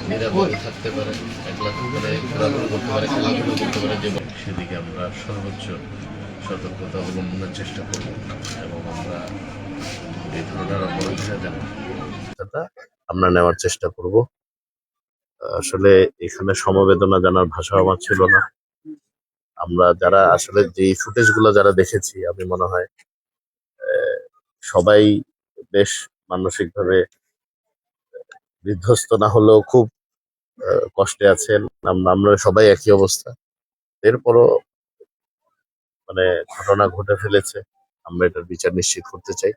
নিরাপদে থাকতে পারে, একলা করে ঘোরাঘুরি করতে পারে, খেলাধুলো করতে পারে, যে সেদিকে আমরা সর্বোচ্চ সতর্কতা অবলম্বনের চেষ্টা করব এবং আমরা এই ধরনের অপরাধীরা যেন আমরা নেওয়ার চেষ্টা করব। আসলে এখানে সমবেদনা জানার ভাষা আমার ছিল না। আমরা যারা আসলে যে ফুটেজ গুলো যারা দেখেছি, আমি মনে হয় সবাই বেশ মানসিকভাবে বিধ্বস্ত না হলেও খুব কষ্টে আছেন। আমরা সবাই একই অবস্থা। এরপরও মানে ঘটনা ঘটে ফেলেছে, আমরা এটার বিচার নিশ্চিত করতে চাই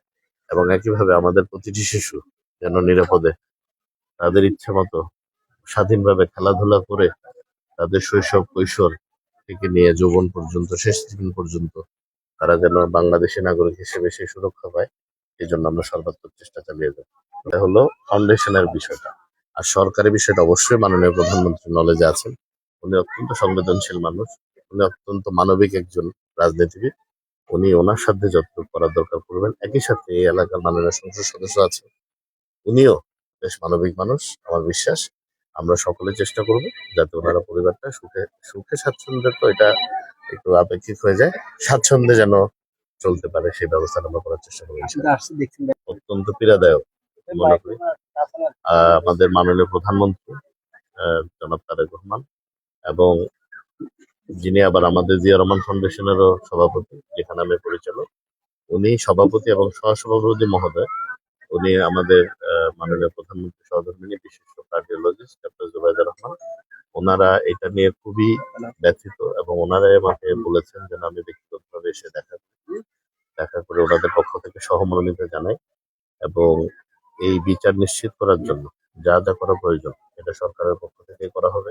এবং একইভাবে আমাদের প্রতিটি শিশু যেন নিরাপদে তাদের ইচ্ছে মতো স্বাধীনভাবে খেলাধুলা করে তাদের শৈশব কৈশোর থেকে নিয়ে যৌবন পর্যন্ত শেষ জীবন পর্যন্ত তারা যেন বাংলাদেশী নাগরিক হিসেবে সেই সুরক্ষা পায়, এই জন্য আমরা সর্বাত্মক চেষ্টা চালিয়ে যাব। এটা হলো ফাউন্ডেশনের বিষয়টা। আর সরকারি বিষয়টা অবশ্যই মাননীয় প্রধানমন্ত্রী নলেজে আছেন। উনি অত্যন্ত সংবেদনশীল মানুষ, উনি অত্যন্ত মানবিক একজন রাজনীতিবিদ। উনি ওনার সাথে যতটুকু করার দরকার করবেন। একই সাথে এই এলাকার মাননীয় সংসদ সদস্য আছে, উনিও বেশ মানবিক মানুষ। আমার বিশ্বাস আমরা সকলে চেষ্টা করব যাতে ওনারা পরিবারটা সুখে সুখে স্বাচ্ছন্দ্যে, তো এটা একটু আপেক্ষিক হয়ে যায়, স্বাচ্ছন্দ্যে যেন চলতে পারে সেই ব্যবস্থা আমরা করার চেষ্টা করবো। অত্যন্ত পীড়াদায়ক মনে করি আমাদের মাননীয় প্রধানমন্ত্রী জনাব তারেক রহমান এবং যিনি আবার আমাদের জিয়া রহমান ফাউন্ডেশনেরও সভাপতি, যেখানে আমি পরিচালক, উনি সভাপতি এবং সহসভাপতি মহোদয়, উনি আমাদের মাননীয় প্রধানমন্ত্রী সহধর্মিণী বিশিষ্ট কার্ডিওলজিস্ট ডক্টর জুবাইদা রহমান, ওনারা এটা নিয়ে খুবই ব্যথিত এবং ওনারাই আমাকে বলেছেন যেন আমি ব্যক্তিগতভাবে এসে দেখা করে ওনাদের পক্ষ থেকে সহমর্মিতা জানাই এবং এই বিচার নিশ্চিত করার জন্য যা যা করা প্রয়োজন এটা সরকারের পক্ষ থেকে করা হবে।